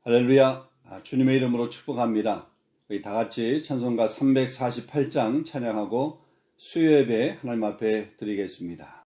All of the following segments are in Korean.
할렐루야. 주님의 이름으로 축복합니다. 우리 다 같이 찬송가 348장 찬양하고 수요 예배 하나님 앞에 드리겠습니다.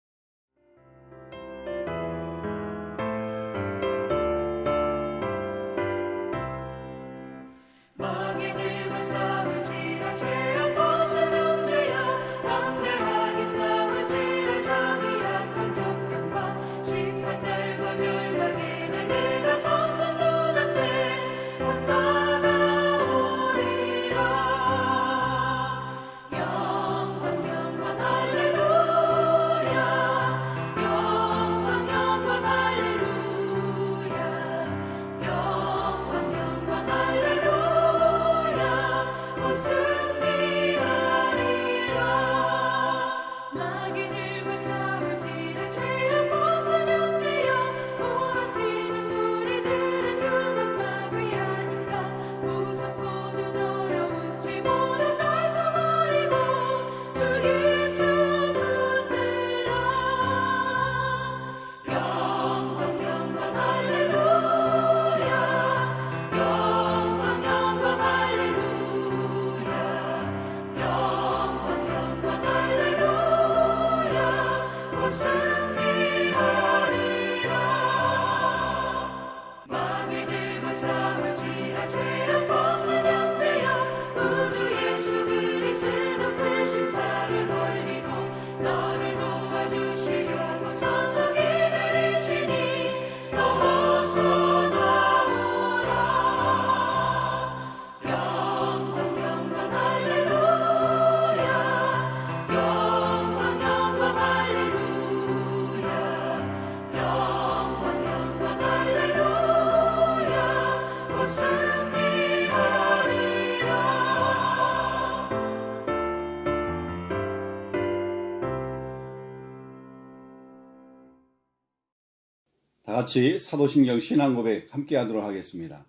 다 같이 사도신경 신앙고백 함께 하도록 하겠습니다.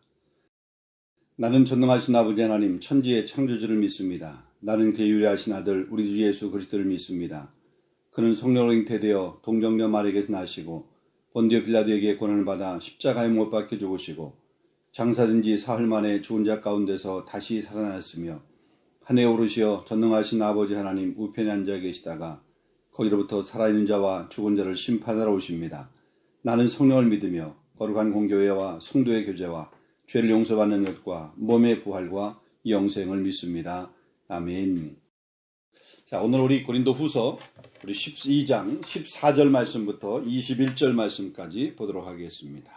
나는 전능하신 아버지 하나님 천지의 창조주를 믿습니다. 나는 그의 유일하신 아들 우리 주 예수 그리스도를 믿습니다. 그는 성령으로 잉태되어 동정녀 마리아에게서 나시고 본디오 빌라도에게 고난을 받아 십자가에 못 박혀 죽으시고 장사된 지 사흘 만에 죽은 자 가운데서 다시 살아났으며 하늘에 오르시어 전능하신 아버지 하나님 우편에 앉아 계시다가 거기로부터 살아있는 자와 죽은 자를 심판하러 오십니다. 나는 성령을 믿으며 거룩한 공교회와 성도의 교제와 죄를 용서받는 것과 몸의 부활과 영생을 믿습니다. 아멘. 자, 오늘 우리 고린도후서 12장 14절 말씀부터 21절 말씀까지 보도록 하겠습니다.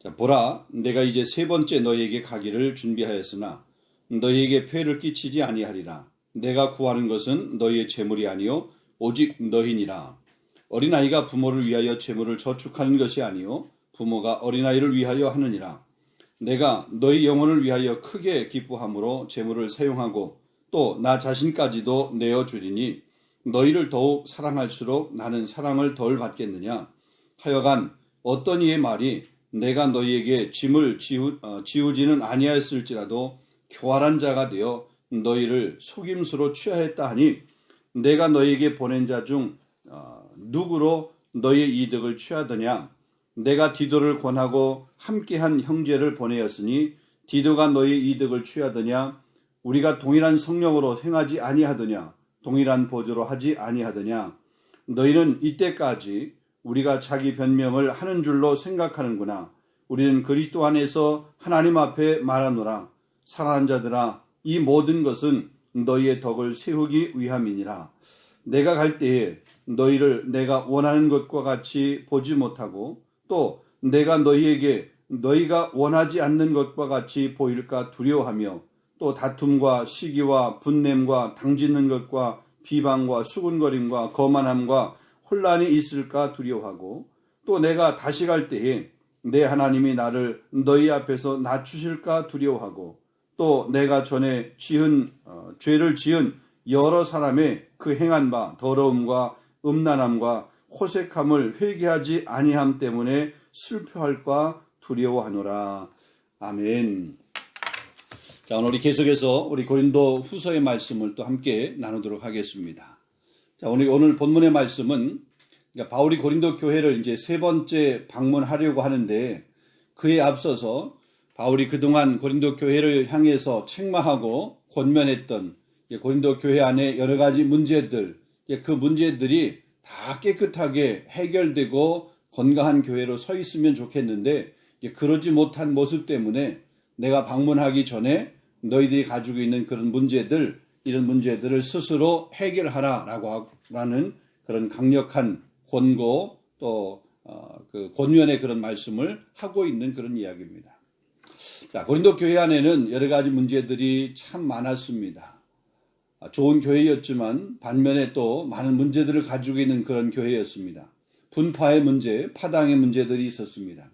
자, 보라, 내가 이제 세 번째 너희에게 가기를 준비하였으나 너희에게 폐를 끼치지 아니하리라. 내가 구하는 것은 너희의 재물이 아니요 오직 너희니라. 어린아이가 부모를 위하여 재물을 저축하는 것이 아니요 부모가 어린아이를 위하여 하느니라. 내가 너희 영혼을 위하여 크게 기뻐함으로 재물을 사용하고 또 나 자신까지도 내어주리니 너희를 더욱 사랑할수록 나는 사랑을 덜 받겠느냐. 하여간 어떤 이의 말이 내가 너희에게 짐을 지우지는 아니하였을지라도 교활한 자가 되어 너희를 속임수로 취하였다 하니 내가 너희에게 보낸 자 중 누구로 너희의 이득을 취하더냐. 내가 디도를 권하고 함께한 형제를 보내었으니 디도가 너희의 이득을 취하더냐. 우리가 동일한 성령으로 행하지 아니하더냐. 동일한 보조로 하지 아니하더냐. 너희는 이때까지 우리가 자기 변명을 하는 줄로 생각하는구나. 우리는 그리스도 안에서 하나님 앞에 말하노라. 사랑하는 자들아, 이 모든 것은 너희의 덕을 세우기 위함이니라. 내가 갈 때에 너희를 내가 원하는 것과 같이 보지 못하고 또 내가 너희에게 너희가 원하지 않는 것과 같이 보일까 두려워하며 또 다툼과 시기와 분냄과 당짓는 것과 비방과 수군거림과 거만함과 혼란이 있을까 두려워하고 또 내가 다시 갈 때에 내 하나님이 나를 너희 앞에서 낮추실까 두려워하고 또 내가 전에 죄를 지은 여러 사람의 그 행한 바 더러움과 음란함과 호색함을 회개하지 아니함 때문에 슬퍼할까 두려워하노라. 아멘. 자, 오늘 우리 계속해서 우리 고린도 후서의 말씀을 또 함께 나누도록 하겠습니다. 자, 오늘 본문의 말씀은 바울이 고린도 교회를 이제 세 번째 방문하려고 하는데 그에 앞서서 바울이 그동안 고린도 교회를 향해서 책망하고 권면했던 고린도 교회 안에 여러 가지 문제들, 그 문제들이 다 깨끗하게 해결되고 건강한 교회로 서 있으면 좋겠는데 그러지 못한 모습 때문에 내가 방문하기 전에 너희들이 가지고 있는 그런 문제들, 이런 문제들을 스스로 해결하라라고 하는 그런 강력한 권고 또 그 권면의 그런 말씀을 하고 있는 그런 이야기입니다. 자, 고린도 교회 안에는 여러 가지 문제들이 참 많았습니다. 좋은 교회였지만 반면에 또 많은 문제들을 가지고 있는 그런 교회였습니다. 분파의 문제, 파당의 문제들이 있었습니다.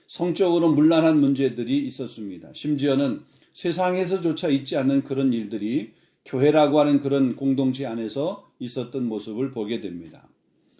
성적으로 문란한 문제들이 있었습니다. 심지어는 세상에서조차 있지 않는 그런 일들이 교회라고 하는 그런 공동체 안에서 있었던 모습을 보게 됩니다.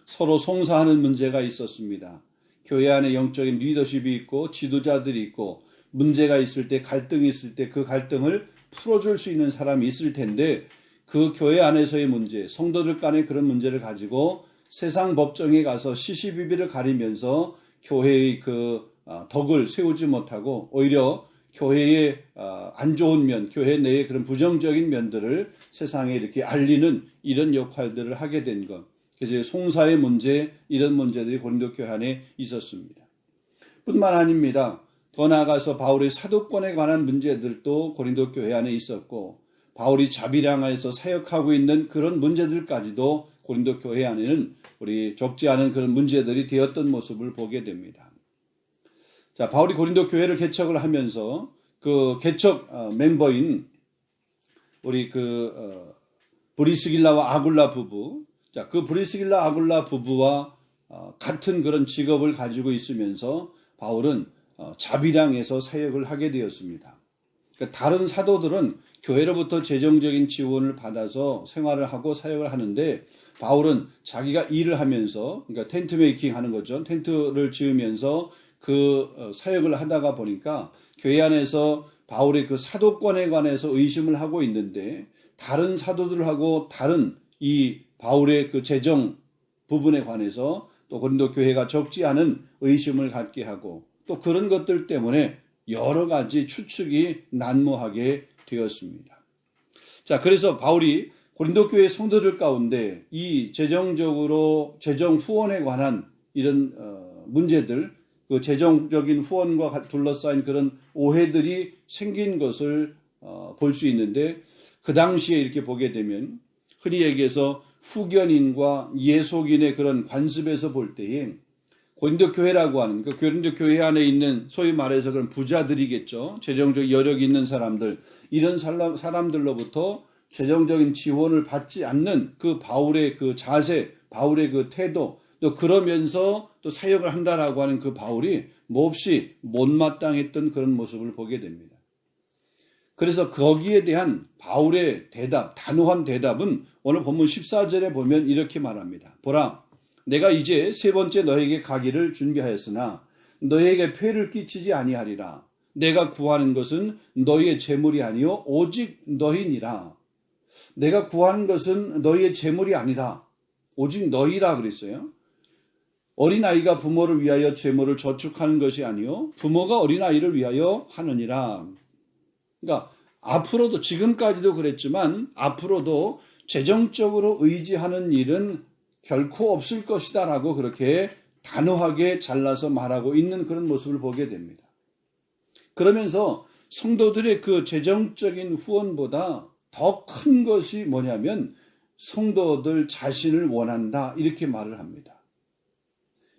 서로 송사하는 문제가 있었습니다. 교회 안에 영적인 리더십이 있고 지도자들이 있고 문제가 있을 때, 갈등이 있을 때 그 갈등을 풀어줄 수 있는 사람이 있을 텐데 그 교회 안에서의 문제, 성도들 간의 그런 문제를 가지고 세상 법정에 가서 시시비비를 가리면서 교회의 그 덕을 세우지 못하고 오히려 교회의 안 좋은 면, 교회 내의 그런 부정적인 면들을 세상에 이렇게 알리는 이런 역할들을 하게 된 것. 그래서 송사의 문제, 이런 문제들이 고린도 교회 안에 있었습니다. 뿐만 아닙니다. 더 나아가서 바울의 사도권에 관한 문제들도 고린도 교회 안에 있었고 바울이 자비량에서 사역하고 있는 그런 문제들까지도 고린도 교회 안에는 우리 적지 않은 그런 문제들이 되었던 모습을 보게 됩니다. 자, 바울이 고린도 교회를 개척을 하면서 그 개척 멤버인 우리 브리스길라와 아굴라 부부, 자, 그 브리스길라 아굴라 부부와 같은 그런 직업을 가지고 있으면서 바울은 자비량에서 사역을 하게 되었습니다. 그러니까 다른 사도들은 교회로부터 재정적인 지원을 받아서 생활을 하고 사역을 하는데 바울은 자기가 일을 하면서 그러니까 텐트 메이킹 하는 거죠. 텐트를 지으면서 그 사역을 하다가 보니까 교회 안에서 바울의 그 사도권에 관해서 의심을 하고 있는데 다른 사도들하고 다른 이 바울의 그 재정 부분에 관해서 또 고린도 교회가 적지 않은 의심을 갖게 하고 또 그런 것들 때문에 여러 가지 추측이 난무하게 되었습니다. 자, 그래서 바울이 고린도 교회 성도들 가운데 이 재정적으로 재정 후원에 관한 이런 문제들, 그 재정적인 후원과 둘러싸인 그런 오해들이 생긴 것을 볼 수 있는데 그 당시에 이렇게 보게 되면 흔히 얘기해서 후견인과 예속인의 그런 관습에서 볼 때에 고린도 교회라고 하는 그 고린도 교회 안에 있는 소위 말해서 그런 부자들이겠죠. 재정적 여력이 있는 사람들, 이런 사람들로부터 재정적인 지원을 받지 않는 그 바울의 그 자세, 바울의 그 태도, 또 그러면서 또 사역을 한다라고 하는 그 바울이 몹시 못마땅했던 그런 모습을 보게 됩니다. 그래서 거기에 대한 바울의 대답, 단호한 대답은 오늘 본문 14절에 보면 이렇게 말합니다. 보라, 내가 이제 세 번째 너에게 가기를 준비하였으나 너에게 폐를 끼치지 아니하리라. 내가 구하는 것은 너희의 재물이 아니요 오직 너희니라. 내가 구하는 것은 너희의 재물이 아니다. 오직 너희라 그랬어요. 어린아이가 부모를 위하여 재물을 저축하는 것이 아니요 부모가 어린아이를 위하여 하느니라. 그러니까 앞으로도 지금까지도 그랬지만 앞으로도 재정적으로 의지하는 일은 결코 없을 것이다 라고 그렇게 단호하게 잘라서 말하고 있는 그런 모습을 보게 됩니다. 그러면서 성도들의 그 재정적인 후원보다 더 큰 것이 뭐냐면 성도들 자신을 원한다 이렇게 말을 합니다.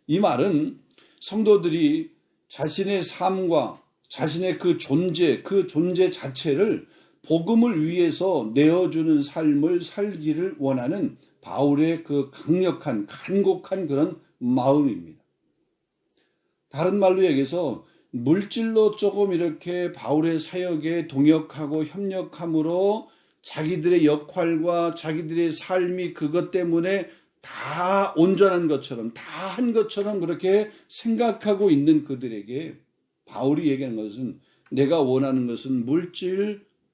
이 말은 성도들이 자신의 삶과 자신의 그 존재 자체를 복음을 위해서 내어주는 삶을 살기를 원하는 바울의 그 강력한 간곡한 그런 마음입니다. 다른 말로 얘기해서 물질로 조금 이렇게 바울의 사역에 동역하고 협력함으로 자기들의 역할과 자기들의 삶이 그것 때문에 다 온전한 것처럼 다 한 것처럼 그렇게 생각하고 있는 그들에게 바울이 얘기하는 것은 내가 원하는 것은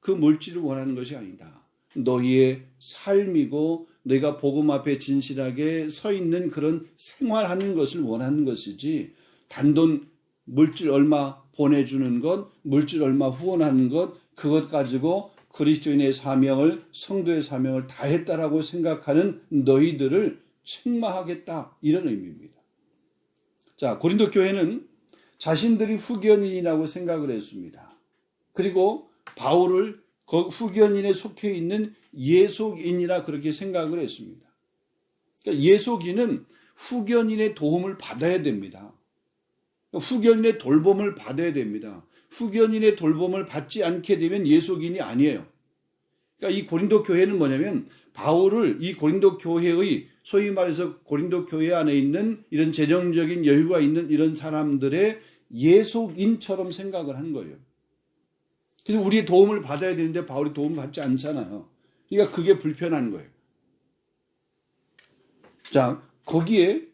그 물질을 원하는 것이 아니다. 너희의 삶이고 내가 복음 앞에 진실하게 서 있는 그런 생활하는 것을 원하는 것이지 단돈 물질 얼마 보내주는 것, 물질 얼마 후원하는 것, 그것 가지고 그리스도인의 사명을, 성도의 사명을 다했다라고 생각하는 너희들을 책망하겠다, 이런 의미입니다. 자, 고린도 교회는 자신들이 후견인이라고 생각을 했습니다. 그리고 바울을 그 후견인에 속해 있는 예속인이라 그렇게 생각을 했습니다. 그러니까 예속인은 후견인의 도움을 받아야 됩니다. 후견인의 돌봄을 받아야 됩니다. 후견인의 돌봄을 받지 않게 되면 예속인이 아니에요. 그러니까 이 고린도 교회는 뭐냐면 바울을 이 고린도 교회의 소위 말해서 고린도 교회 안에 있는 이런 재정적인 여유가 있는 이런 사람들의 예속인처럼 생각을 한 거예요. 그래서 우리의 도움을 받아야 되는데 바울이 도움을 받지 않잖아요. 그러니까 그게 불편한 거예요. 자, 거기에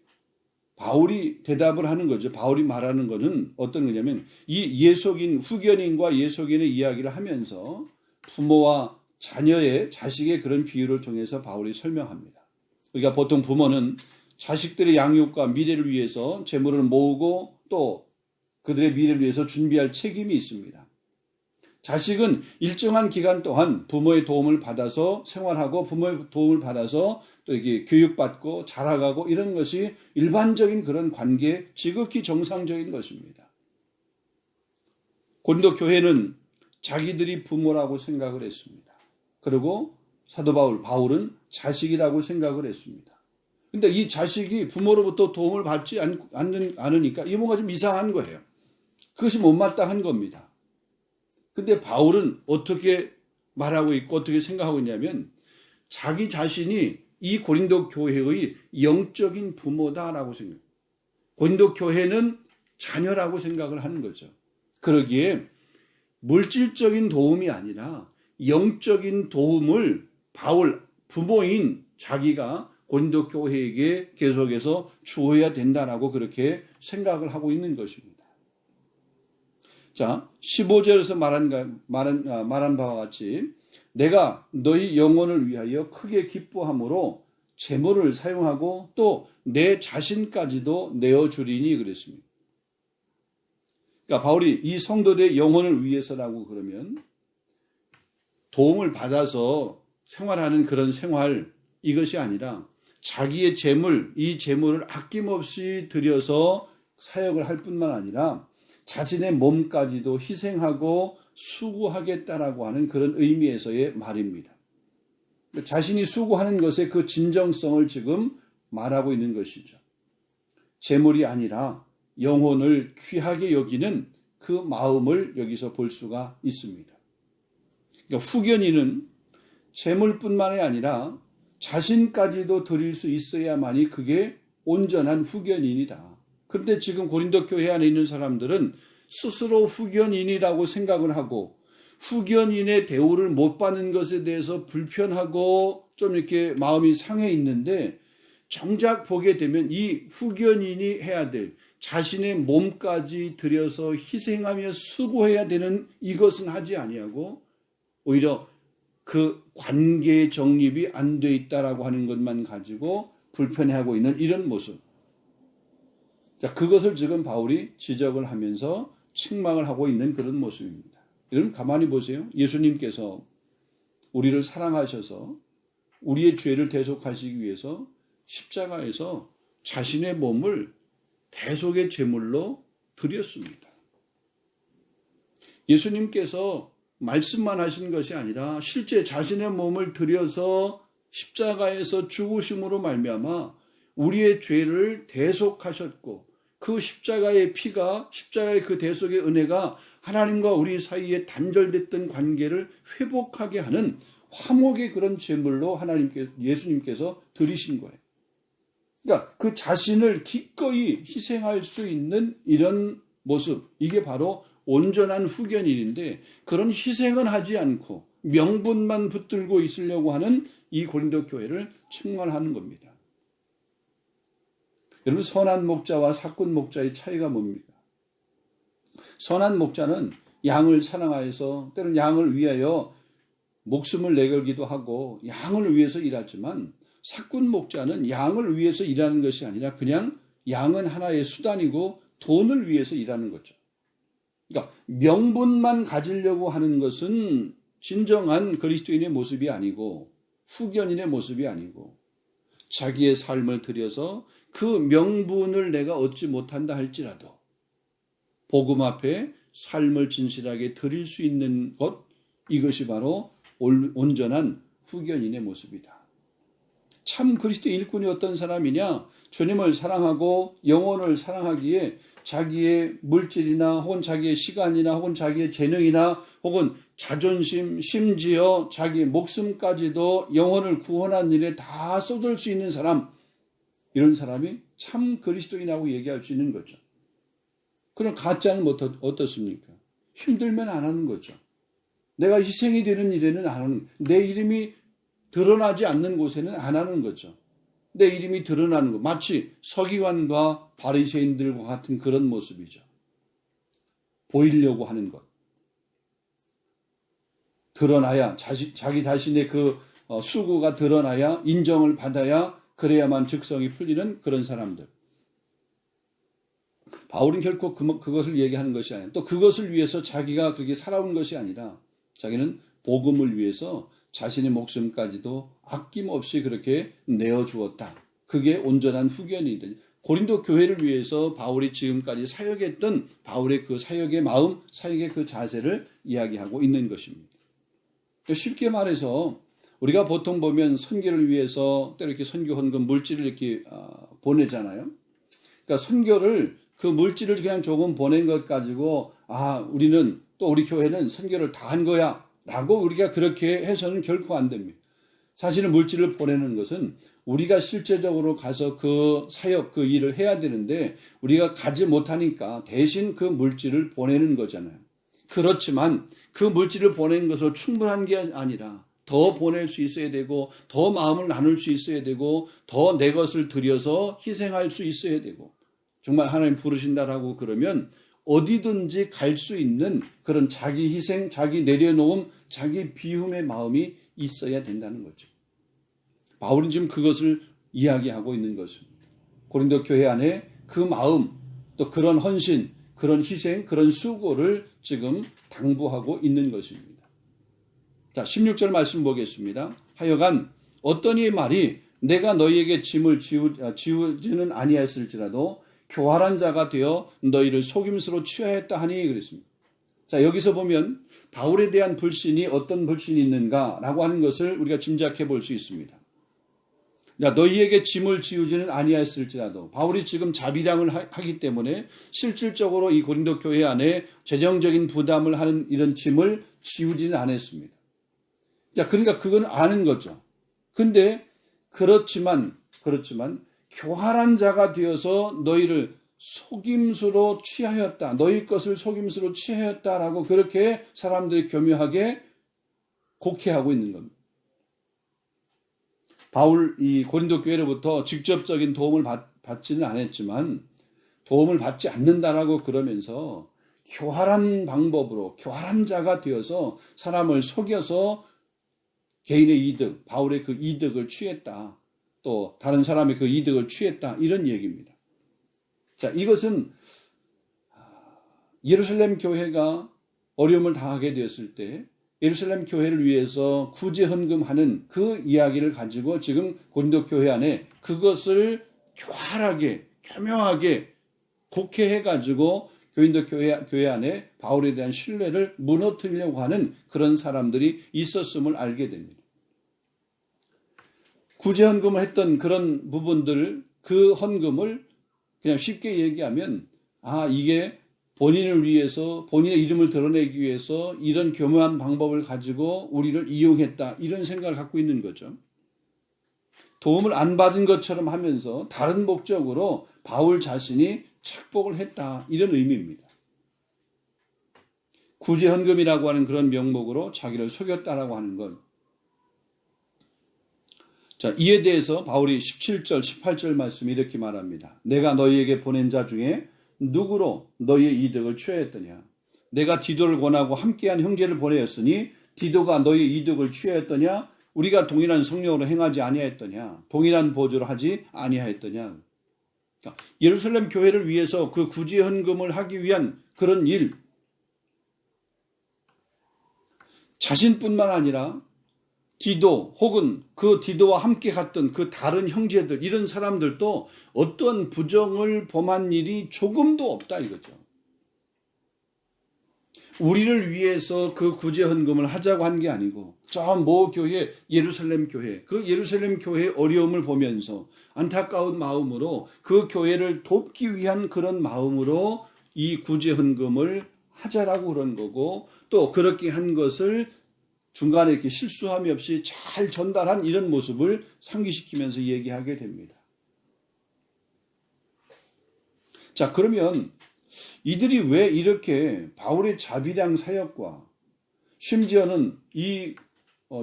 바울이 대답을 하는 거죠. 바울이 말하는 거는 어떤 거냐면 이 예속인, 후견인과 예속인의 이야기를 하면서 부모와 자녀의, 자식의 그런 비유를 통해서 바울이 설명합니다. 그러니까 보통 부모는 자식들의 양육과 미래를 위해서 재물을 모으고 또 그들의 미래를 위해서 준비할 책임이 있습니다. 자식은 일정한 기간 동안 부모의 도움을 받아서 생활하고 부모의 도움을 받아서 또 이렇게 교육받고 자라가고 이런 것이 일반적인 그런 관계, 지극히 정상적인 것입니다. 고린도 교회는 자기들이 부모라고 생각을 했습니다. 그리고 사도 바울은 자식이라고 생각을 했습니다. 근데 이 자식이 부모로부터 도움을 받지 않으니까 이 뭔가 좀 이상한 거예요. 그것이 못마땅한 겁니다. 근데 바울은 어떻게 말하고 있고 어떻게 생각하고 있냐면 자기 자신이 이 고린도 교회의 영적인 부모다라고 생각해요. 고린도 교회는 자녀라고 생각을 하는 거죠. 그러기에 물질적인 도움이 아니라 영적인 도움을 바울, 부모인 자기가 고린도 교회에게 계속해서 주어야 된다라고 그렇게 생각을 하고 있는 것입니다. 자, 15절에서 말한 바와 같이 내가 너희 영혼을 위하여 크게 기뻐함으로 재물을 사용하고 또 내 자신까지도 내어주리니 그랬습니다. 그러니까 바울이 이 성도들의 영혼을 위해서라고 그러면 도움을 받아서 생활하는 그런 생활, 이것이 아니라 자기의 재물, 이 재물을 아낌없이 들여서 사역을 할 뿐만 아니라 자신의 몸까지도 희생하고 수고하겠다라고 하는 그런 의미에서의 말입니다. 자신이 수고하는 것의 그 진정성을 지금 말하고 있는 것이죠. 재물이 아니라 영혼을 귀하게 여기는 그 마음을 여기서 볼 수가 있습니다. 그러니까 후견인은 재물뿐만이 아니라 자신까지도 드릴 수 있어야만이 그게 온전한 후견인이다. 그런데 지금 고린도 교회 안에 있는 사람들은 스스로 후견인이라고 생각을 하고 후견인의 대우를 못 받는 것에 대해서 불편하고 좀 이렇게 마음이 상해 있는데 정작 보게 되면 이 후견인이 해야 될 자신의 몸까지 들여서 희생하며 수고해야 되는 이것은 하지 아니하고 오히려 그 관계의 정립이 안 돼 있다라고 하는 것만 가지고 불편해하고 있는 이런 모습. 자, 그것을 지금 바울이 지적을 하면서 책망을 하고 있는 그런 모습입니다. 여러분 가만히 보세요. 예수님께서 우리를 사랑하셔서 우리의 죄를 대속하시기 위해서 십자가에서 자신의 몸을 대속의 제물로 드렸습니다. 예수님께서 말씀만 하신 것이 아니라 실제 자신의 몸을 들여서 십자가에서 죽으심으로 말미암아 우리의 죄를 대속하셨고 그 십자가의 피가 십자가의 그 대속의 은혜가 하나님과 우리 사이에 단절됐던 관계를 회복하게 하는 화목의 그런 제물로 예수님께서 드리신 거예요. 그러니까 그 자신을 기꺼이 희생할 수 있는 이런 모습, 이게 바로 온전한 후견인인데 그런 희생은 하지 않고 명분만 붙들고 있으려고 하는 이 고린도 교회를 책망하는 겁니다. 여러분 선한 목자와 사꾼 목자의 차이가 뭡니까? 선한 목자는 양을 사랑하여서 때로는 양을 위하여 목숨을 내걸기도 하고 양을 위해서 일하지만 사꾼 목자는 양을 위해서 일하는 것이 아니라 그냥 양은 하나의 수단이고 돈을 위해서 일하는 거죠. 그러니까 명분만 가지려고 하는 것은 진정한 그리스도인의 모습이 아니고 후견인의 모습이 아니고 자기의 삶을 들여서 그 명분을 내가 얻지 못한다 할지라도 복음 앞에 삶을 진실하게 드릴 수 있는 것, 이것이 바로 온전한 후견인의 모습이다. 참 그리스도 일꾼이 어떤 사람이냐? 주님을 사랑하고 영혼을 사랑하기에 자기의 물질이나 혹은 자기의 시간이나 혹은 자기의 재능이나 혹은 자존심, 심지어 자기 목숨까지도 영혼을 구원한 일에 다 쏟을 수 있는 사람, 이런 사람이 참 그리스도인이라고 얘기할 수 있는 거죠. 그럼 가짜는 어떻습니까? 힘들면 안 하는 거죠. 내가 희생이 되는 일에는 안 하는, 내 이름이 드러나지 않는 곳에는 안 하는 거죠. 내 이름이 드러나는 것, 마치 서기관과 바리새인들과 같은 그런 모습이죠. 보이려고 하는 것. 드러나야, 자기 자신의 그 수고가 드러나야, 인정을 받아야, 그래야만 직성이 풀리는 그런 사람들. 바울은 결코 그것을 얘기하는 것이 아니라, 또 그것을 위해서 자기가 그렇게 살아온 것이 아니라 자기는 복음을 위해서 자신의 목숨까지도 아낌없이 그렇게 내어주었다. 그게 온전한 후견이다. 고린도 교회를 위해서 바울이 지금까지 사역했던 바울의 그 사역의 마음, 사역의 그 자세를 이야기하고 있는 것입니다. 쉽게 말해서 우리가 보통 보면 선교를 위해서 또 이렇게 선교 헌금 물질을 이렇게 보내잖아요. 그러니까 선교를 그 물질을 그냥 조금 보낸 것 가지고 우리는 또 우리 교회는 선교를 다 한 거야 라고 우리가 그렇게 해서는 결코 안 됩니다. 사실은 물질을 보내는 것은 우리가 실제적으로 가서 그 사역, 그 일을 해야 되는데 우리가 가지 못하니까 대신 그 물질을 보내는 거잖아요. 그렇지만 그 물질을 보내는 것으로 충분한 게 아니라 더 보낼 수 있어야 되고 더 마음을 나눌 수 있어야 되고 더 내 것을 들여서 희생할 수 있어야 되고 정말 하나님 부르신다라고 그러면 어디든지 갈 수 있는 그런 자기 희생, 자기 내려놓음, 자기 비움의 마음이 있어야 된다는 거죠. 바울은 지금 그것을 이야기하고 있는 것입니다. 고린도 교회 안에 그 마음, 또 그런 헌신, 그런 희생, 그런 수고를 지금 당부하고 있는 것입니다. 자, 16절 말씀 보겠습니다. 하여간 어떤 이의 말이 내가 너희에게 짐을 지우지는 아니했을지라도 교활한 자가 되어 너희를 속임수로 취하였다 하니 그랬습니다. 자, 여기서 보면 바울에 대한 불신이 어떤 불신이 있는가라고 하는 것을 우리가 짐작해 볼 수 있습니다. 자, 너희에게 짐을 지우지는 아니하였을지라도 바울이 지금 자비량을 하기 때문에 실질적으로 이 고린도 교회 안에 재정적인 부담을 하는 이런 짐을 지우지는 않았습니다. 자, 그러니까 그건 아는 거죠. 근데 그렇지만 교활한 자가 되어서 너희를 속임수로 취하였다. 너희 것을 속임수로 취하였다라고 그렇게 사람들이 교묘하게 곡해하고 있는 겁니다. 바울 이 고린도 교회로부터 직접적인 도움을 받지는 않았지만 도움을 받지 않는다라고 그러면서 교활한 방법으로 교활한 자가 되어서 사람을 속여서 개인의 이득, 바울의 그 이득을 취했다. 또 다른 사람의 그 이득을 취했다. 이런 얘기입니다. 자, 이것은 예루살렘 교회가 어려움을 당하게 되었을 때 예루살렘 교회를 위해서 구제 헌금하는 그 이야기를 가지고 지금 고린도 교회 안에 그것을 교활하게 교묘하게 곡해해 가지고 고린도 교회 안에 바울에 대한 신뢰를 무너뜨리려고 하는 그런 사람들이 있었음을 알게 됩니다. 구제 헌금을 했던 그런 부분들, 그 헌금을 그냥 쉽게 얘기하면 이게 본인을 위해서 본인의 이름을 드러내기 위해서 이런 교묘한 방법을 가지고 우리를 이용했다, 이런 생각을 갖고 있는 거죠. 도움을 안 받은 것처럼 하면서 다른 목적으로 바울 자신이 착복을 했다, 이런 의미입니다. 구제 헌금이라고 하는 그런 명목으로 자기를 속였다라고 하는 것. 자, 이에 대해서 바울이 17절, 18절 말씀 이렇게 말합니다. 내가 너희에게 보낸 자 중에 누구로 너희의 이득을 취하였더냐? 내가 디도를 권하고 함께한 형제를 보내었으니 디도가 너희의 이득을 취하였더냐? 우리가 동일한 성령으로 행하지 아니하였더냐? 동일한 보조를 하지 아니하였더냐? 예루살렘 교회를 위해서 그 구제 헌금을 하기 위한 그런 일, 자신뿐만 아니라 디도 혹은 그 디도와 함께 갔던 그 다른 형제들, 이런 사람들도 어떤 부정을 범한 일이 조금도 없다 이거죠. 우리를 위해서 그 구제 헌금을 하자고 한 게 아니고 저 모 교회, 예루살렘 교회, 그 예루살렘 교회의 어려움을 보면서 안타까운 마음으로 그 교회를 돕기 위한 그런 마음으로 이 구제 헌금을 하자라고 그런 거고, 또 그렇게 한 것을 중간에 이렇게 실수함이 없이 잘 전달한 이런 모습을 상기시키면서 얘기하게 됩니다. 자, 그러면 이들이 왜 이렇게 바울의 자비량 사역과 심지어는 이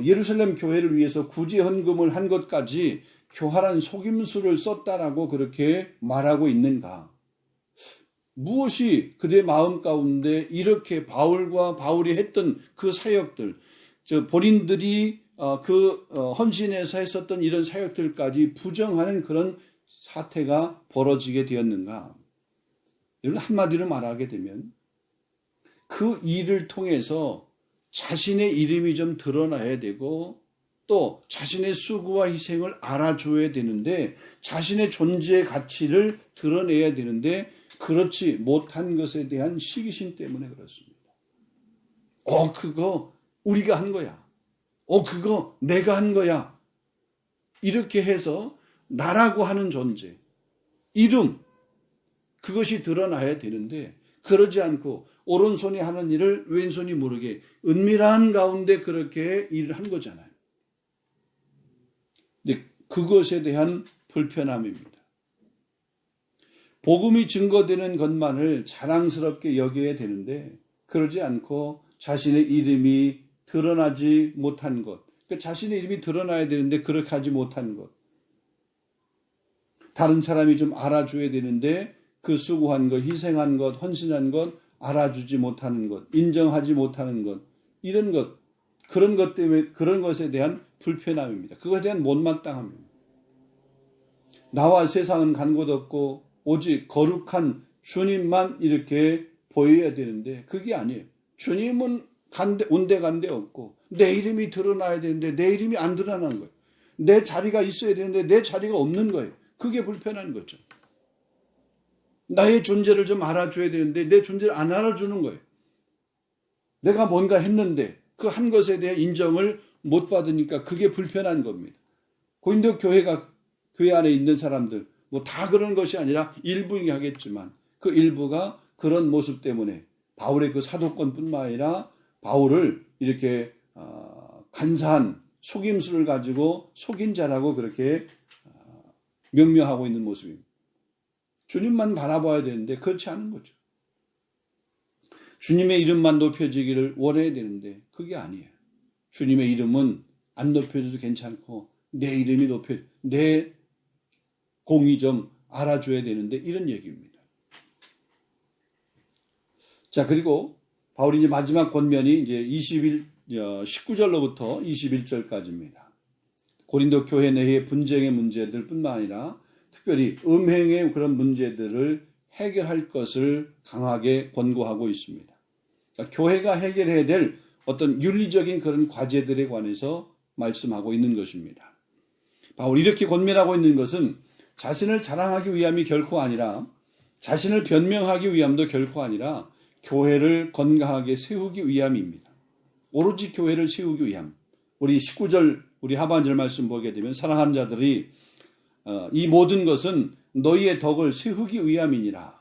예루살렘 교회를 위해서 구제 헌금을 한 것까지 교활한 속임수를 썼다라고 그렇게 말하고 있는가? 무엇이 그들의 마음 가운데 이렇게 바울이 했던 그 사역들, 본인들이 헌신해서 했었던 이런 사역들까지 부정하는 그런 사태가 벌어지게 되었는가? 이런 한마디로 말하게 되면 그 일을 통해서 자신의 이름이 좀 드러나야 되고, 또 자신의 수고와 희생을 알아줘야 되는데, 자신의 존재의 가치를 드러내야 되는데 그렇지 못한 것에 대한 시기심 때문에 그렇습니다. 그거 우리가 한 거야. 그거 내가 한 거야. 이렇게 해서 나라고 하는 존재, 이름, 그것이 드러나야 되는데 그러지 않고 오른손이 하는 일을 왼손이 모르게 은밀한 가운데 그렇게 일을 한 거잖아요. 근데 그것에 대한 불편함입니다. 복음이 증거되는 것만을 자랑스럽게 여겨야 되는데 그러지 않고 자신의 이름이 드러나지 못한 것, 자신의 이름이 드러나야 되는데 그렇게 하지 못한 것, 다른 사람이 좀 알아줘야 되는데 그 수고한 것, 희생한 것, 헌신한 것 알아주지 못하는 것, 인정하지 못하는 것, 이런 것, 그런 것 때문에, 그런 것에 대한 불편함입니다. 그것에 대한 못마땅함입니다. 나와 세상은 간 곳 없고 오직 거룩한 주님만 이렇게 보여야 되는데 그게 아니에요. 주님은 온데간데 없고 내 이름이 드러나야 되는데 내 이름이 안 드러나는 거예요. 내 자리가 있어야 되는데 내 자리가 없는 거예요. 그게 불편한 거죠. 나의 존재를 좀 알아줘야 되는데 내 존재를 안 알아주는 거예요. 내가 뭔가 했는데 그 한 것에 대해 인정을 못 받으니까 그게 불편한 겁니다. 고린도 교회 안에 있는 사람들 뭐 다 그런 것이 아니라 일부이긴 하겠지만 그 일부가 그런 모습 때문에 바울의 그 사도권뿐만 아니라 바울을 이렇게 간사한 속임수를 가지고 속인 자라고 그렇게 명명하고 있는 모습입니다. 주님만 바라봐야 되는데 그렇지 않은 거죠. 주님의 이름만 높여지기를 원해야 되는데 그게 아니에요. 주님의 이름은 안 높여줘도 괜찮고 내 이름이 내 공이 좀 알아줘야 되는데 이런 얘기입니다. 자, 그리고 바울이 이제 마지막 권면이 이제 19절로부터 21절까지입니다. 고린도 교회 내의 분쟁의 문제들 뿐만 아니라 특별히 음행의 그런 문제들을 해결할 것을 강하게 권고하고 있습니다. 그러니까 교회가 해결해야 될 어떤 윤리적인 그런 과제들에 관해서 말씀하고 있는 것입니다. 바울이 이렇게 권면하고 있는 것은 자신을 자랑하기 위함이 결코 아니라, 자신을 변명하기 위함도 결코 아니라 교회를 건강하게 세우기 위함입니다. 오로지 교회를 세우기 위함. 우리 19절 우리 하반절 말씀 보게 되면 사랑하는 자들이 이 모든 것은 너희의 덕을 세우기 위함이니라.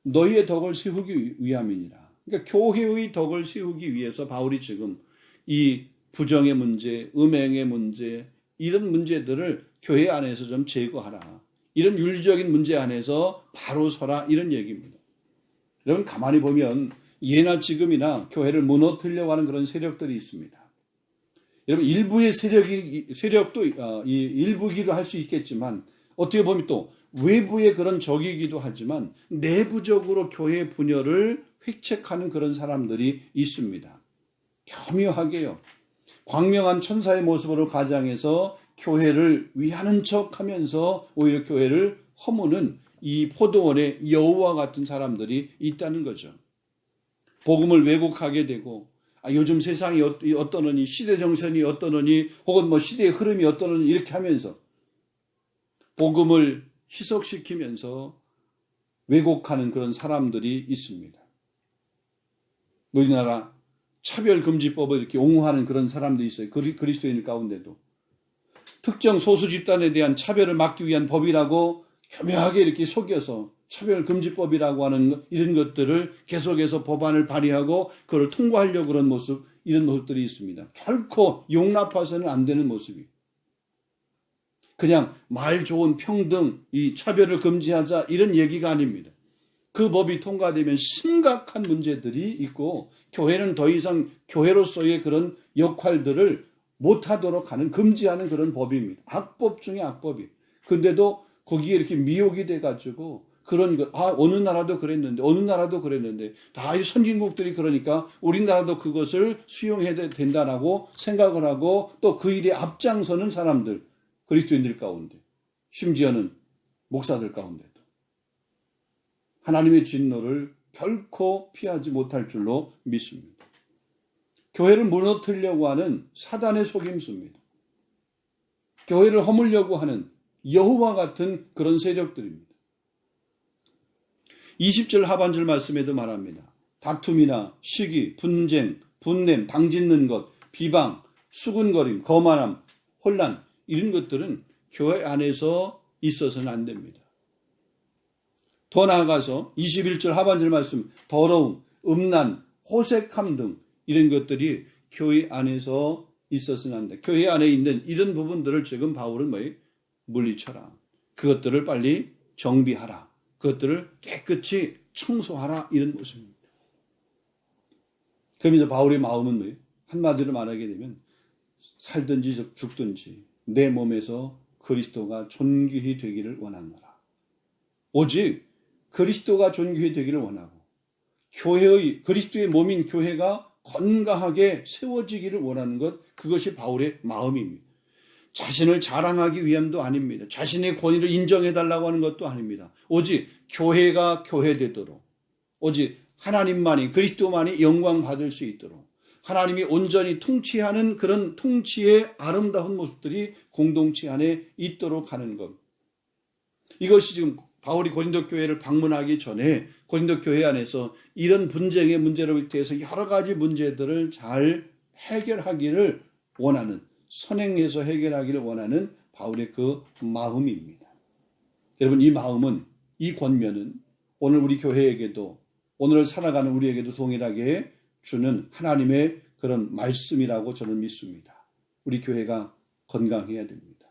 너희의 덕을 세우기 위함이니라. 그러니까 교회의 덕을 세우기 위해서 바울이 지금 이 부정의 문제, 음행의 문제, 이런 문제들을 교회 안에서 좀 제거하라. 이런 윤리적인 문제 안에서 바로 서라. 이런 얘기입니다. 여러분 가만히 보면 예나 지금이나 교회를 무너뜨리려고 하는 그런 세력들이 있습니다. 여러분 일부의 세력도 일부기도 할 수 있겠지만 어떻게 보면 또 외부의 그런 적이기도 하지만 내부적으로 교회 분열을 획책하는 그런 사람들이 있습니다. 교묘하게요. 광명한 천사의 모습으로 가장해서 교회를 위하는 척하면서 오히려 교회를 허무는 이 포도원에 여우와 같은 사람들이 있다는 거죠. 복음을 왜곡하게 되고 요즘 세상이 어떠느니, 시대 정선이 어떠느니, 혹은 뭐 시대의 흐름이 어떠느니 이렇게 하면서 복음을 희석시키면서 왜곡하는 그런 사람들이 있습니다. 우리나라 차별금지법을 이렇게 옹호하는 그런 사람들이 있어요. 그리스도인 가운데도. 특정 소수 집단에 대한 차별을 막기 위한 법이라고 교묘하게 이렇게 속여서 차별금지법이라고 하는 이런 것들을 계속해서 법안을 발의하고 그걸 통과하려고 그런 모습, 이런 모습들이 있습니다. 결코 용납해서는 안 되는 모습이. 그냥 말 좋은 평등, 이 차별을 금지하자 이런 얘기가 아닙니다. 그 법이 통과되면 심각한 문제들이 있고 교회는 더 이상 교회로서의 그런 역할들을 못하도록 하는, 금지하는 그런 법입니다. 악법 중에 악법이. 근데도 거기에 이렇게 미혹이 돼가지고 그런 것, 어느 나라도 그랬는데, 어느 나라도 그랬는데, 다 이 선진국들이 그러니까 우리나라도 그것을 수용해야 된다라고 생각을 하고 또 그 일에 앞장서는 사람들, 그리스도인들 가운데, 심지어는 목사들 가운데도 하나님의 진노를 결코 피하지 못할 줄로 믿습니다. 교회를 무너뜨리려고 하는 사단의 속임수입니다. 교회를 허물려고 하는 여호와 같은 그런 세력들입니다. 20절 하반절 말씀에도 말합니다. 다툼이나 시기, 분쟁, 분냄, 당짓는 것, 비방, 수군거림, 거만함, 혼란 이런 것들은 교회 안에서 있어서는 안 됩니다. 더 나아가서 21절 하반절 말씀, 더러움, 음란, 호색함 등 이런 것들이 교회 안에서 있어서는 안 돼. 교회 안에 있는 이런 부분들을 지금 바울은 물리쳐라. 그것들을 빨리 정비하라. 그것들을 깨끗이 청소하라. 이런 모습입니다. 그러면서 바울의 마음은 한마디로 말하게 되면 살든지 죽든지 내 몸에서 그리스도가 존귀히 되기를 원하노라. 오직 그리스도가 존귀히 되기를 원하고 그리스도의 몸인 교회가 건강하게 세워지기를 원하는 것, 그것이 바울의 마음입니다. 자신을 자랑하기 위함도 아닙니다. 자신의 권위를 인정해달라고 하는 것도 아닙니다. 오직 교회가 교회되도록, 오직 하나님만이, 그리스도만이 영광 받을 수 있도록, 하나님이 온전히 통치하는 그런 통치의 아름다운 모습들이 공동체 안에 있도록 하는 것. 이것이 지금 바울이 고린도 교회를 방문하기 전에 고린도 교회 안에서 이런 분쟁의 문제로 비롯해서 여러 가지 문제들을 잘 해결하기를 원하는, 선행해서 해결하기를 원하는 바울의 그 마음입니다. 여러분, 이 마음은, 이 권면은 오늘 우리 교회에게도, 오늘을 살아가는 우리에게도 동일하게 주는 하나님의 그런 말씀이라고 저는 믿습니다. 우리 교회가 건강해야 됩니다.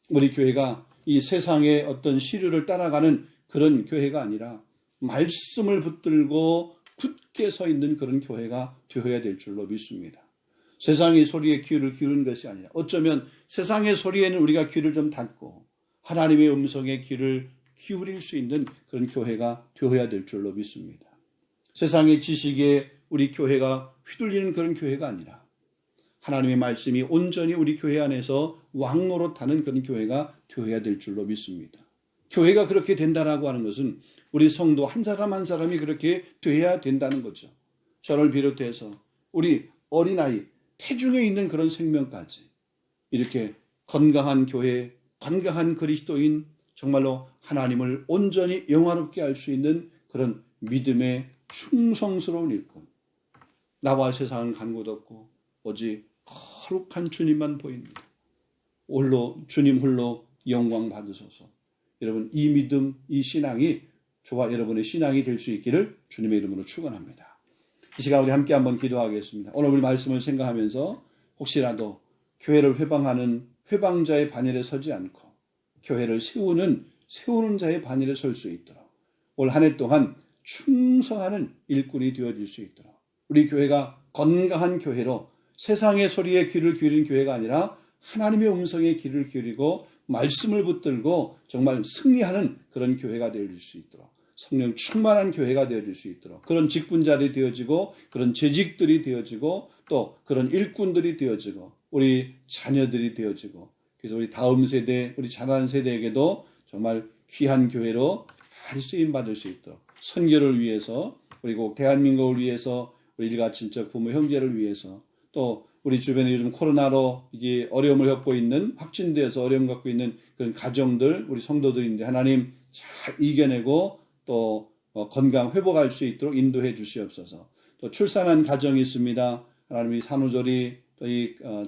우리 교회가 이 세상의 어떤 시류를 따라가는 그런 교회가 아니라 말씀을 붙들고 굳게 서 있는 그런 교회가 되어야 될 줄로 믿습니다. 세상의 소리에 귀를 기울이는 것이 아니라 어쩌면 세상의 소리에는 우리가 귀를 좀 닫고 하나님의 음성에 귀를 기울일 수 있는 그런 교회가 되어야 될 줄로 믿습니다. 세상의 지식에 우리 교회가 휘둘리는 그런 교회가 아니라 하나님의 말씀이 온전히 우리 교회 안에서 왕노릇하는 그런 교회가 되어야 될 줄로 믿습니다. 교회가 그렇게 된다라고 하는 것은 우리 성도 한 사람 한 사람이 그렇게 되어야 된다는 거죠. 저를 비롯해서 우리 어린아이, 태중에 있는 그런 생명까지 이렇게 건강한 교회, 건강한 그리스도인, 정말로 하나님을 온전히 영화롭게 할 수 있는 그런 믿음의 충성스러운 일꾼. 나와 세상은 간 곳 없고 오직 거룩한 주님만 보입니다. 주님 홀로 영광 받으소서. 여러분, 이 믿음, 이 신앙이 저와 여러분의 신앙이 될 수 있기를 주님의 이름으로 축원합니다. 이 시간 우리 함께 한번 기도하겠습니다. 오늘 우리 말씀을 생각하면서 혹시라도 교회를 회방하는 회방자의 반열에 서지 않고 교회를 세우는 자의 반열에 설 수 있도록 올 한 해 동안 충성하는 일꾼이 되어질 수 있도록 우리 교회가 건강한 교회로 세상의 소리에 귀를 기울이는 교회가 아니라 하나님의 음성에 귀를 기울이고 말씀을 붙들고 정말 승리하는 그런 교회가 되어질 수 있도록, 성령 충만한 교회가 되어질 수 있도록, 그런 직분자들이 되어지고 그런 재직들이 되어지고 또 그런 일꾼들이 되어지고 우리 자녀들이 되어지고, 그래서 우리 다음 세대, 우리 자라는 세대에게도 정말 귀한 교회로 잘 쓰임받을 수 있도록 선교를 위해서 그리고 대한민국을 위해서 우리 일가친척 부모 형제를 위해서 또 우리 주변에 요즘 코로나로 이게 어려움을 겪고 있는 확진되어서 어려움 갖고 있는 그런 가정들 우리 성도들인데 하나님 잘 이겨내고 또 건강 회복할 수 있도록 인도해 주시옵소서. 또 출산한 가정이 있습니다. 하나님이 산후조리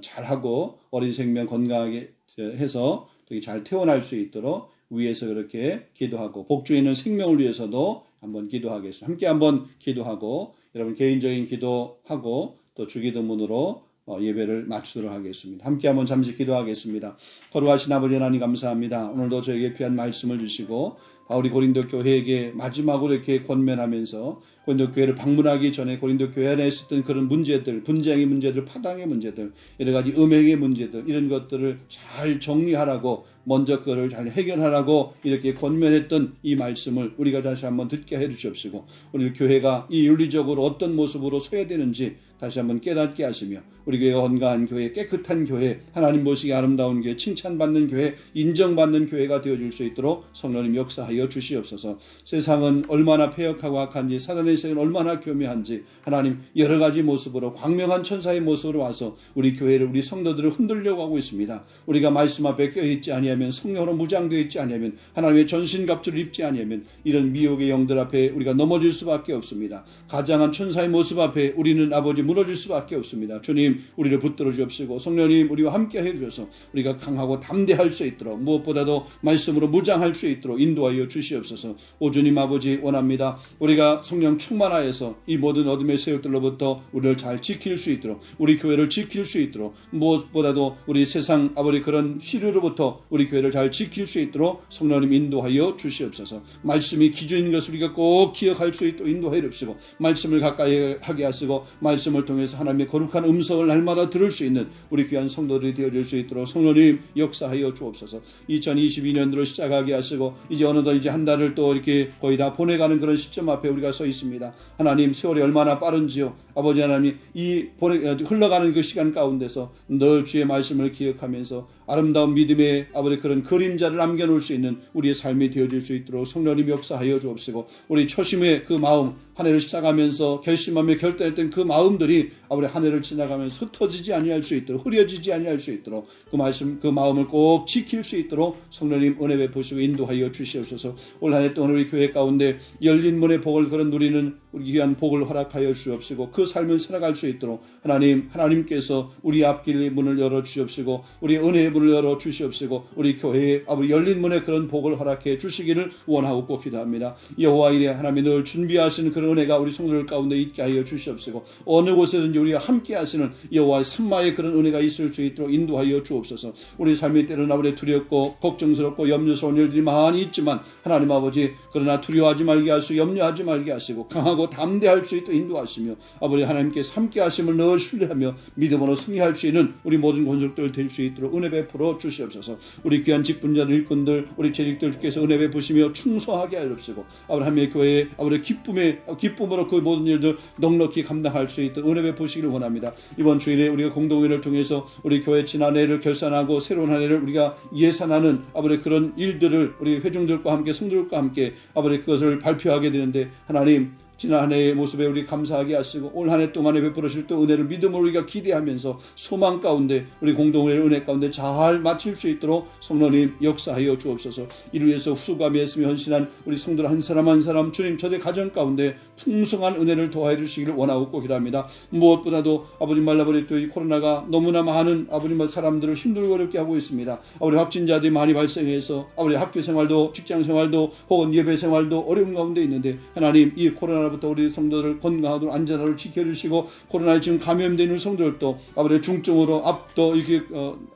잘하고 어린 생명 건강하게 해서 잘 태어날 수 있도록 위해서 그렇게 기도하고 복주에 있는 생명을 위해서도 한번 기도하겠습니다. 함께 한번 기도하고 여러분 개인적인 기도하고 또 주기도문으로 예배를 마치도록 하겠습니다. 함께 한번 잠시 기도하겠습니다. 거룩하신 아버지 하나님 감사합니다. 오늘도 저에게 귀한 말씀을 주시고 바울이 고린도 교회에게 마지막으로 이렇게 권면하면서 고린도 교회를 방문하기 전에 고린도 교회 안에 있었던 그런 문제들, 분쟁의 문제들, 파당의 문제들, 여러 가지 음행의 문제들 이런 것들을 잘 정리하라고 먼저 그거를 잘 해결하라고 이렇게 권면했던 이 말씀을 우리가 다시 한번 듣게 해주시옵시고 우리 교회가 이 윤리적으로 어떤 모습으로 서야 되는지 다시 한번 깨닫게 하시며 우리 교회가 건강한 교회, 깨끗한 교회, 하나님 보시기에 아름다운 교회, 칭찬받는 교회, 인정받는 교회가 되어줄 수 있도록 성령님 역사하여 주시옵소서. 세상은 얼마나 폐역하고 악한지 사단의 세계는 얼마나 교묘한지 하나님 여러 가지 모습으로 광명한 천사의 모습으로 와서 우리 교회를 우리 성도들을 흔들려고 하고 있습니다. 우리가 말씀 앞에 껴있지 아니하면 성령으로 무장되어 있지 아니하면 하나님의 전신갑주를 입지 아니하면 이런 미혹의 영들 앞에 우리가 넘어질 수밖에 없습니다. 가장한 천사의 모습 앞에 우리는 아버지 무너질 수밖에 없습니다. 주님 우리를 붙들어 주옵시고 성령님 우리와 함께 해주셔서 우리가 강하고 담대할 수 있도록 무엇보다도 말씀으로 무장할 수 있도록 인도하여 주시옵소서. 오 주님 아버지 원합니다. 우리가 성령 충만하여서 이 모든 어둠의 세력들로부터 우리를 잘 지킬 수 있도록 우리 교회를 지킬 수 있도록 무엇보다도 우리 세상 아버지 그런 시류로부터 우리 교회를 잘 지킬 수 있도록 성령님 인도하여 주시옵소서. 말씀이 기준인 것을 우리가 꼭 기억할 수 있도록 인도하여 주시고 말씀을 가까이 하게 하시고 말씀을 통해서 하나님의 거룩한 음성을 날마다 들을 수 있는 우리 귀한 성도들이 되어질 수 있도록 성령님 역사하여 주옵소서. 2022년도로 시작하게 하시고 이제 어느덧 이제 한 달을 또 이렇게 거의 다 보내가는 그런 시점 앞에 우리가 서 있습니다. 하나님 세월이 얼마나 빠른지요. 아버지 하나님 이 흘러가는 그 시간 가운데서 늘 주의 말씀을 기억하면서 아름다운 믿음의 아버지 그런 그림자를 남겨놓을 수 있는 우리의 삶이 되어질 수 있도록 성령님 역사하여 주옵시고 우리 초심의 그 마음 한 해를 시작하면서 결심하며 결단했던 그 마음들이 아버지 한 해를 지나가면서 흩어지지 아니할 수 있도록 흐려지지 아니할 수 있도록 그 말씀 그 마음을 꼭 지킬 수 있도록 성령님 은혜 베푸시고 인도하여 주시옵소서. 올 한 해 동안 우리 교회 가운데 열린 문의 복을 그런 누리는 우리 귀한 복을 허락하여 주옵시고 그 삶을 살아갈 수 있도록 하나님께서 우리 앞길 문을 열어 주옵시고 우리 은혜의 문을 열어 주시옵시고 우리 교회에 아버지 열린 문에 그런 복을 허락해 주시기를 원하고 꼭 기도합니다. 여호와 이레 하나님이 늘 준비하시는 그런 은혜가 우리 성도들 가운데 있게 하여 주시옵시고 어느 곳에든지 우리가 함께 하시는 여호와의 산마의 그런 은혜가 있을 수 있도록 인도하여 주옵소서. 우리 삶이 때로는 아버지 두렵고 걱정스럽고 염려스러운 일들이 많이 있지만 하나님 아버지 그러나 두려워하지 말게 하시고 염려하지 말게 하시고 강하고 담대할 수 있도록 인도하시며 아버지 하나님께서 함께 하심을 늘 신뢰하며 믿음으로 승리할 수 있는 우리 모든 권속들 될 수 있도록 은혜 베풀어 주시옵소서. 우리 귀한 직분자들 일꾼들 우리 재직들 주께서 은혜 베푸시며 충성하게 하여 주시고 아버지 하나님의 교회에 아버지 기쁨으로 그 모든 일들 넉넉히 감당할 수 있도록 은혜 베푸시기를 원합니다. 이번 주일에 우리가 공동회를 통해서 우리 교회 지난 해를 결산하고 새로운 한 해를 우리가 예산하는 아버지 그런 일들을 우리 회중들과 함께 성도들과 함께 아버지 그것을 발표하게 되는데 하나님 지난 한 해의 모습에 우리 감사하게 하시고 올 한 해 동안에 베풀으실 또 은혜를 믿음으로 우리가 기대하면서 소망 가운데 우리 공동회의 은혜 가운데 잘 마칠 수 있도록 성령님 역사하여 주옵소서. 이를 위해서 수고하며 애쓰며 헌신한 우리 성도들 한 사람 한 사람 주님 저의 가정 가운데 풍성한 은혜를 더하여 주시기를 원하고 꼭 기도합니다. 무엇보다도 아버님 말라버리 또 이 코로나가 너무나 많은 아버님 사람들을 힘들고 어렵게 하고 있습니다. 아버지 확진자들이 많이 발생해서 아버지 학교 생활도 직장 생활도 혹은 예배 생활도 어려운 가운데 있는데 하나님 이 코로나부터 우리 성도들 건강하도록 안전하도록 지켜주시고 코로나에 지금 감염되는 성도들도 아버지 중증으로 앞도 이렇게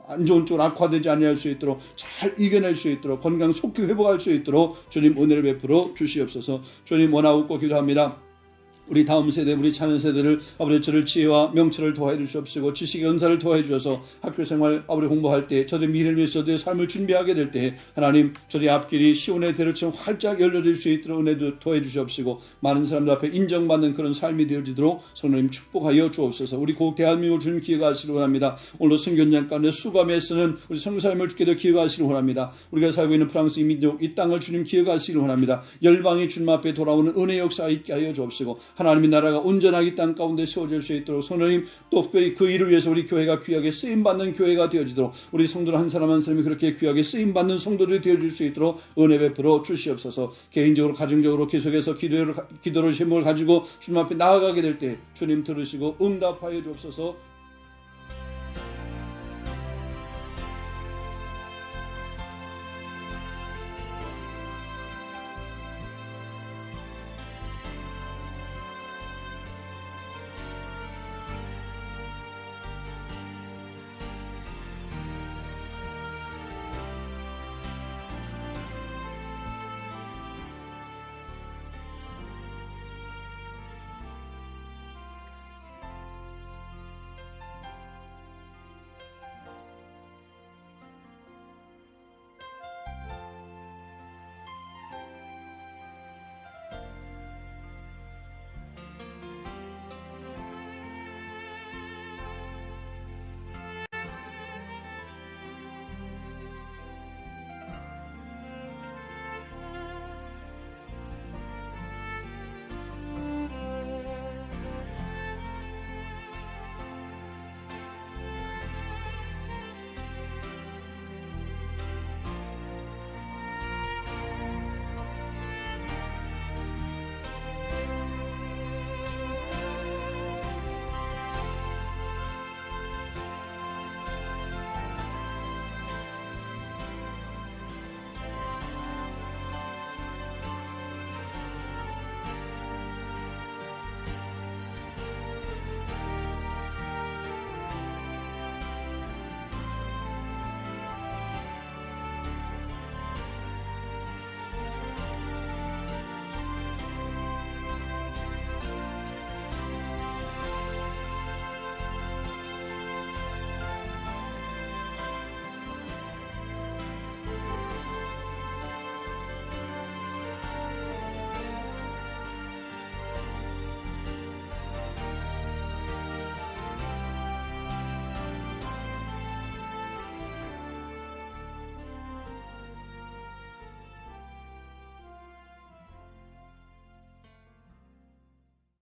안 좋은 쪽으로 악화되지 아니할 수 있도록 잘 이겨낼 수 있도록 건강 속히 회복할 수 있도록 주님 은혜를 베풀어 주시옵소서. 주님 원하고 기도합니다. 우리 다음 세대, 우리 자녀 세대를 아버지 저를 지혜와 명철을 더해 주시옵시고 지식의 은사를 더해 주셔서 학교 생활 아버지 공부할 때 저들의 미래를 위해서 저들의 삶을 준비하게 될 때 하나님 저들의 앞길이 시온의 대로처럼 활짝 열려질 수 있도록 은혜도 더해 주시옵시고 많은 사람들 앞에 인정받는 그런 삶이 되어지도록 성령님 축복하여 주옵소서. 우리 국 대한민국을 주님 기억하시기 원합니다. 오늘 선교연장 가운데 수감에 쓰는 우리 선교사님을 주께도 기억하시기 원합니다. 우리가 살고 있는 프랑스 이민족 이 땅을 주님 기억하시기 원합니다. 열방이 주님 앞에 돌아오는 은혜 역사 있게 하여 주옵시고 하나님의 나라가 온전하게 땅 가운데 세워질 수 있도록 성령님 또 특별히 그 일을 위해서 우리 교회가 귀하게 쓰임받는 교회가 되어지도록 우리 성도들 한 사람 한 사람이 그렇게 귀하게 쓰임받는 성도들이 되어질 수 있도록 은혜 베풀어 주시옵소서. 개인적으로 가정적으로 계속해서 기도를 제목을 가지고 주님 앞에 나아가게 될 때 주님 들으시고 응답하여 주옵소서.